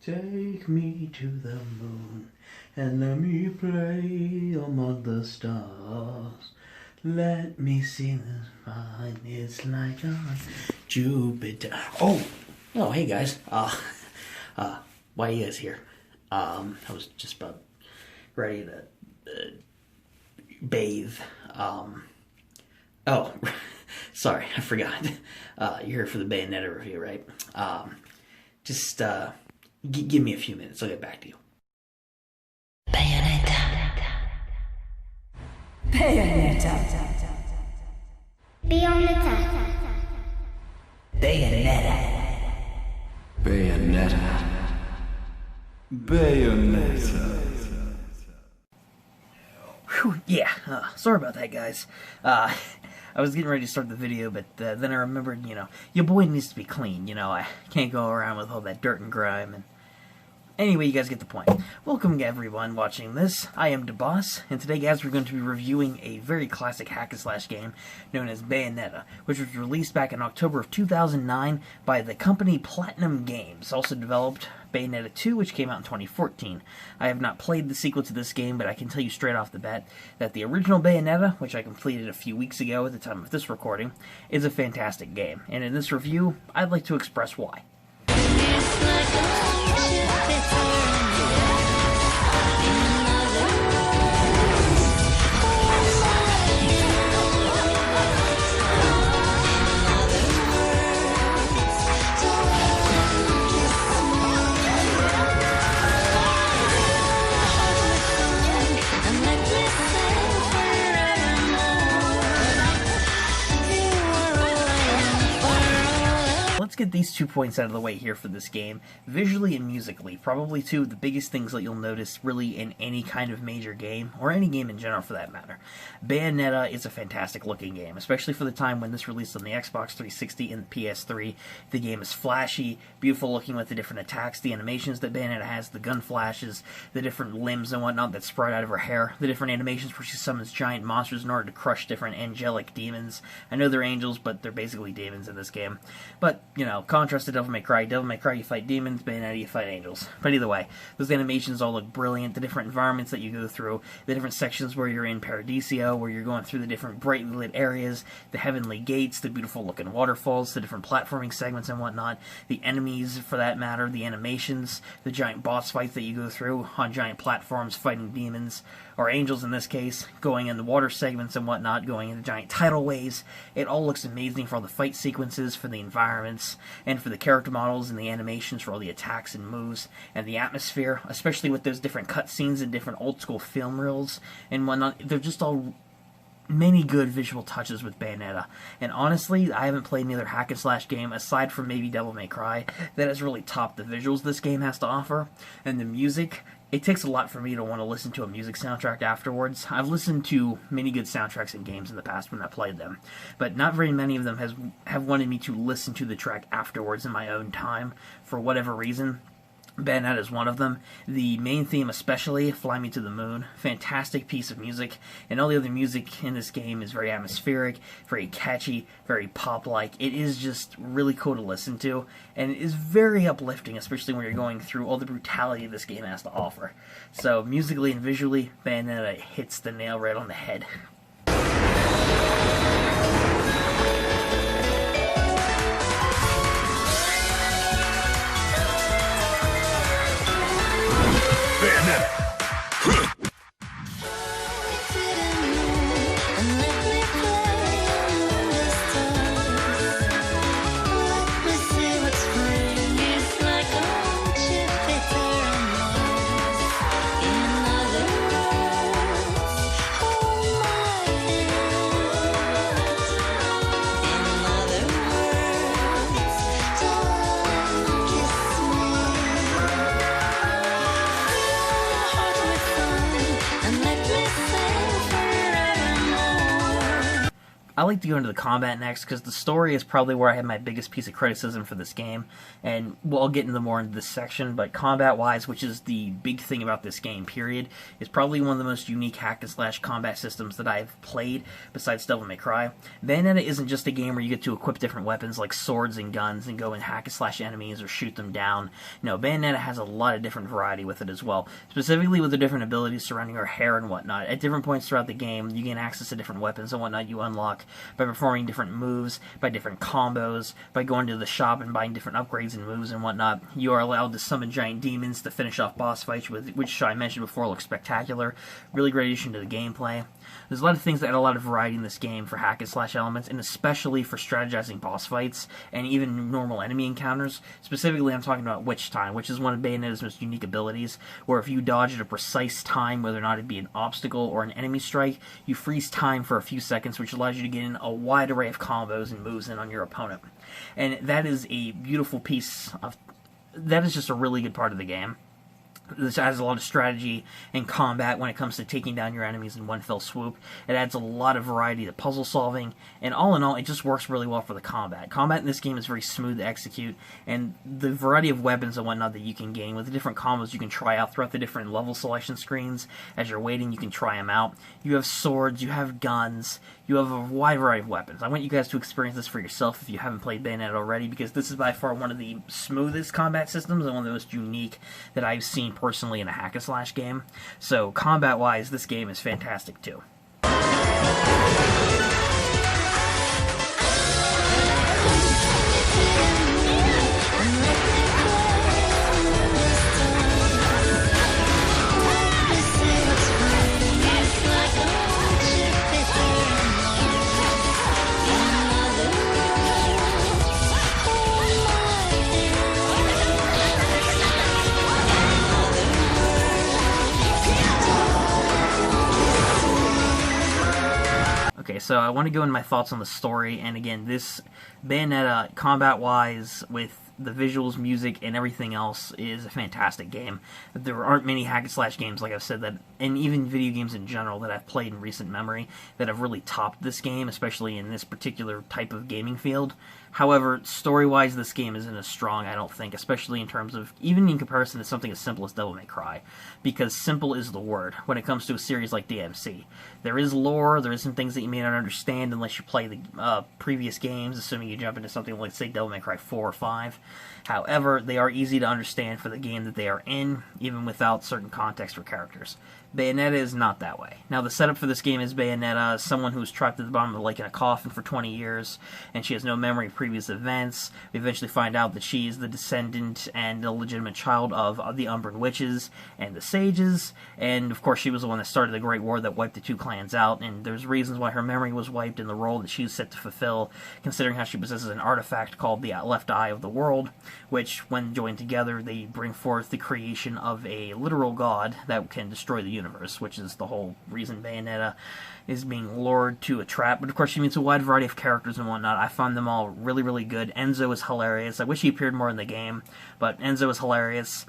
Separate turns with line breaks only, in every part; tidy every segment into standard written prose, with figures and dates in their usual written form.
Take me to the moon and let me play among the stars. Let me see the fine. It's like on Jupiter. Oh, hey guys. Why are you guys here? I was just about ready to bathe. Oh, sorry, I forgot. You're here for the Bayonetta review, right? Just give me a few minutes. I'll get back to you.
Bayonetta. Bayonetta.
Bayonetta.
Bayonetta.
Bayonetta. Bayonetta.
Whew, yeah, sorry about that, guys. I was getting ready to start the video, but then I remembered, your boy needs to be clean. I can't go around with all that dirt and grime. And anyway, you guys get the point. Welcome, everyone watching this. I am DeBoss, and today, guys, we're going to be reviewing a very classic hack-and-slash game known as Bayonetta, which was released back in October of 2009 by the company Platinum Games. Also developed Bayonetta 2, which came out in 2014. I have not played the sequel to this game, but I can tell you straight off the bat that the original Bayonetta, which I completed a few weeks ago at the time of this recording, is a fantastic game. And in this review, I'd like to express why. Let's get these 2 points out of the way here for this game. Visually and musically, probably two of the biggest things that you'll notice really in any kind of major game, or any game in general for that matter. Bayonetta is a fantastic looking game, especially for the time when this released on the Xbox 360 and the PS3. The game is flashy, beautiful looking with the different attacks, the animations that Bayonetta has, the gun flashes, the different limbs and whatnot that sprout out of her hair, the different animations where she summons giant monsters in order to crush different angelic demons. I know they're angels, but they're basically demons in this game. But, contrast to Devil May Cry. Devil May Cry, you fight demons. Bayonetta, you fight angels. But either way, those animations all look brilliant. The different environments that you go through, the different sections where you're in Paradiso, where you're going through the different brightly lit areas, the heavenly gates, the beautiful looking waterfalls, the different platforming segments and whatnot, the enemies, for that matter, the animations, the giant boss fights that you go through on giant platforms fighting demons, or angels in this case, going in the water segments and whatnot, going into giant tidal waves. It all looks amazing for all the fight sequences, for the environments, and for the character models and the animations for all the attacks and moves, and the atmosphere, especially with those different cutscenes and different old school film reels and whatnot. They're just all many good visual touches with Bayonetta. And honestly, I haven't played any other hack-and-slash game, aside from maybe Devil May Cry, that has really topped the visuals this game has to offer. And the music, it takes a lot for me to want to listen to a music soundtrack afterwards. I've listened to many good soundtracks in games in the past when I played them, but not very many of them have wanted me to listen to the track afterwards in my own time, for whatever reason. Bayonetta is one of them. The main theme especially, Fly Me to the Moon, fantastic piece of music, and all the other music in this game is very atmospheric, very catchy, very pop-like. It is just really cool to listen to, and it is very uplifting, especially when you're going through all the brutality this game has to offer. So, musically and visually, Bayonetta hits the nail right on the head.
Bayonetta.
I like to go into the combat next, because the story is probably where I have my biggest piece of criticism for this game, and we'll get into more into this section, but combat-wise, which is the big thing about this game, period, is probably one of the most unique hack-and-slash combat systems that I've played, besides Devil May Cry. Bayonetta isn't just a game where you get to equip different weapons like swords and guns and go and hack-and-slash enemies or shoot them down. No, Bayonetta has a lot of different variety with it as well, specifically with the different abilities surrounding her hair and whatnot. At different points throughout the game, you gain access to different weapons and whatnot you unlock by performing different moves, by different combos, by going to the shop and buying different upgrades and moves and whatnot. You are allowed to summon giant demons to finish off boss fights, which I mentioned before look spectacular. Really great addition to the gameplay. There's a lot of things that add a lot of variety in this game for hack-and-slash elements, and especially for strategizing boss fights, and even normal enemy encounters. Specifically, I'm talking about Witch Time, which is one of Bayonetta's most unique abilities, where if you dodge at a precise time, whether or not it be an obstacle or an enemy strike, you freeze time for a few seconds, which allows you to get in a wide array of combos and moves in on your opponent. And that is a beautiful piece of... that is just a really good part of the game. This adds a lot of strategy and combat when it comes to taking down your enemies in one fell swoop. It adds a lot of variety to puzzle solving, and all in all, it just works really well for the combat. Combat in this game is very smooth to execute, and the variety of weapons and whatnot that you can gain with the different combos you can try out throughout the different level selection screens. As you're waiting, you can try them out. You have swords, you have guns, you have a wide variety of weapons. I want you guys to experience this for yourself if you haven't played Bayonetta already, because this is by far one of the smoothest combat systems and one of the most unique that I've seen personally in a hack-and-slash game. So, combat-wise, this game is fantastic too. Okay, so I want to go into my thoughts on the story, and again, this Bayonetta, combat-wise, with the visuals, music, and everything else, is a fantastic game. There aren't many hack-and-slash games, like I've said, that, and even video games in general, that I've played in recent memory, that have really topped this game, especially in this particular type of gaming field. However, story-wise, this game isn't as strong, I don't think, especially in terms of, even in comparison to something as simple as Devil May Cry, because simple is the word when it comes to a series like DMC. There is lore, there is some things that you may not understand unless you play the previous games, assuming you jump into something like, say, Devil May Cry 4 or 5. However, they are easy to understand for the game that they are in, even without certain context or characters. Bayonetta is not that way. Now, the setup for this game is Bayonetta, someone who's trapped at the bottom of the lake in a coffin for 20 years, and she has no memory of previous events. We eventually find out that she is the descendant and illegitimate child of the Umbran Witches and the Sages, and of course she was the one that started the Great War that wiped the two clans out, and there's reasons why her memory was wiped in the role that she's set to fulfill, considering how she possesses an artifact called the Left Eye of the World, which, when joined together, they bring forth the creation of a literal god that can destroy the universe, which is the whole reason Bayonetta is being lured to a trap. But of course she meets a wide variety of characters and whatnot. I found them all really, really good. Enzo is hilarious. I wish he appeared more in the game, but Enzo is hilarious.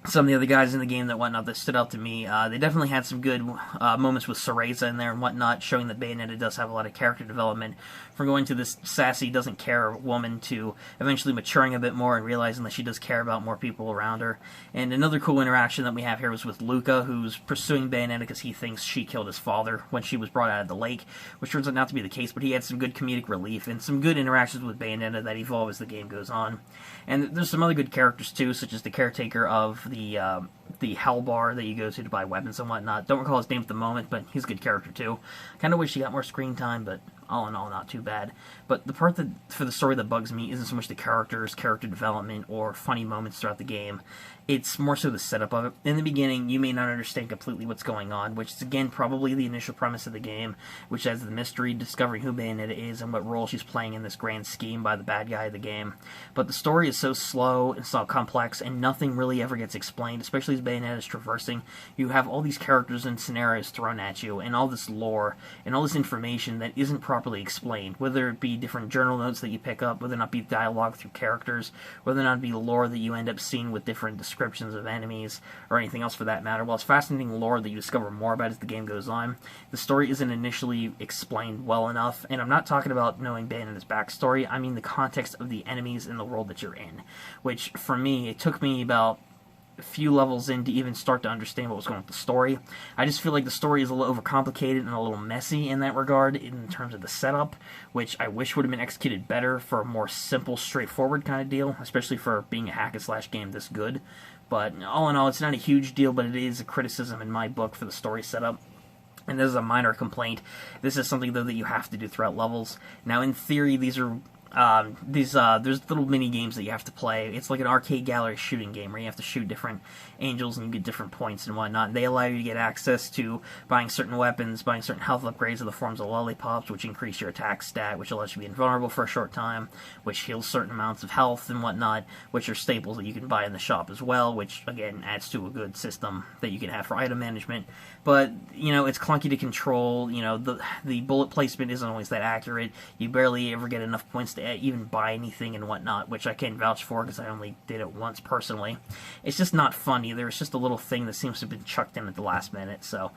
Some of the other guys in the game that stood out to me, they definitely had some good moments with Cereza in there and whatnot, showing that Bayonetta does have a lot of character development, from going to this sassy, doesn't-care woman to eventually maturing a bit more and realizing that she does care about more people around her. And another cool interaction that we have here was with Luca, who's pursuing Bayonetta because he thinks she killed his father when she was brought out of the lake, which turns out not to be the case, but he had some good comedic relief and some good interactions with Bayonetta that evolve as the game goes on. And there's some other good characters, too, such as the caretaker of the Hell Bar that you go to buy weapons and whatnot. Don't recall his name at the moment, but he's a good character, too. Kind of wish he got more screen time, but all in all, not too bad. But the part that, for the story that bugs me isn't so much the characters, character development, or funny moments throughout the game. It's more so the setup of it. In the beginning, you may not understand completely what's going on, which is, again, probably the initial premise of the game, which has the mystery, discovering who Bayonetta is and what role she's playing in this grand scheme by the bad guy of the game. But the story is so slow and so complex, and nothing really ever gets explained, especially as Bayonetta is traversing. You have all these characters and scenarios thrown at you, and all this lore, and all this information that isn't properly explained, whether it be different journal notes that you pick up, whether or not be dialogue through characters, whether or not it be lore that you end up seeing with different descriptions of enemies, or anything else for that matter. While it's fascinating lore that you discover more about as the game goes on, the story isn't initially explained well enough, and I'm not talking about knowing Bayonetta's backstory, I mean the context of the enemies in the world that you're in, which, for me, it took me about a few levels in to even start to understand what was going on with the story. I just feel like the story is a little overcomplicated and a little messy in that regard in terms of the setup, which I wish would have been executed better for a more simple, straightforward kind of deal, especially for being a hack-and-slash game this good. But all in all, it's not a huge deal, but it is a criticism in my book for the story setup. And this is a minor complaint. This is something, though, that you have to do throughout levels. Now, in theory, there's little mini games that you have to play. It's like an arcade gallery shooting game where you have to shoot different angels and you get different points and whatnot. And they allow you to get access to buying certain weapons, buying certain health upgrades in the forms of lollipops, which increase your attack stat, which allows you to be invulnerable for a short time, which heals certain amounts of health and whatnot, which are staples that you can buy in the shop as well, which again adds to a good system that you can have for item management. But it's clunky to control. The bullet placement isn't always that accurate. You barely ever get enough points to even buy anything and whatnot, which I can't vouch for because I only did it once personally. It's just not fun either. It's just a little thing that seems to have been chucked in at the last minute, so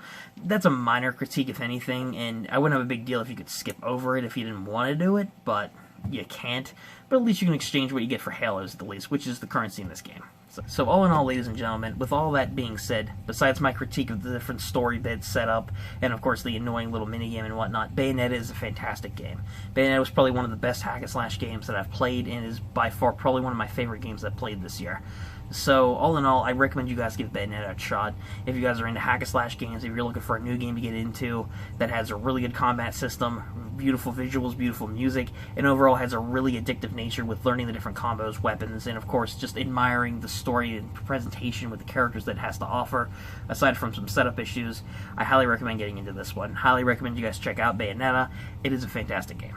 that's a minor critique if anything, and I wouldn't have a big deal if you could skip over it if you didn't want to do it, but you can't. But at least you can exchange what you get for halos at the least, which is the currency in this game. So all in all, ladies and gentlemen, with all that being said, besides my critique of the different story bits set up, and of course the annoying little minigame and whatnot, Bayonetta is a fantastic game. Bayonetta was probably one of the best hack-and-slash games that I've played, and is by far probably one of my favorite games I've played this year. So, all in all, I recommend you guys give Bayonetta a shot. If you guys are into hack-and-slash games, if you're looking for a new game to get into that has a really good combat system, beautiful visuals, beautiful music, and overall has a really addictive nature with learning the different combos, weapons, and of course just admiring the story and presentation with the characters that it has to offer, aside from some setup issues, I highly recommend getting into this one. Highly recommend you guys check out Bayonetta. It is a fantastic game.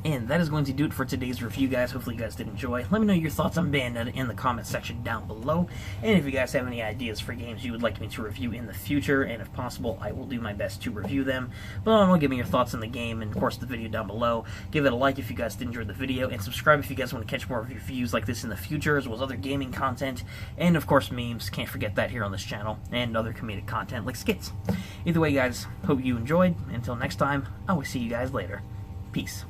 And that is going to do it for today's review, guys. Hopefully you guys did enjoy. Let me know your thoughts on Bayonetta in the comment section down below. And if you guys have any ideas for games you would like me to review in the future, and if possible, I will do my best to review them. But all in all, give me your thoughts on the game, and of course the video down below. Give it a like if you guys did enjoy the video, and subscribe if you guys want to catch more reviews like this in the future, as well as other gaming content, and of course memes. Can't forget that here on this channel, and other comedic content like skits. Either way, guys, hope you enjoyed. Until next time, I will see you guys later. Peace.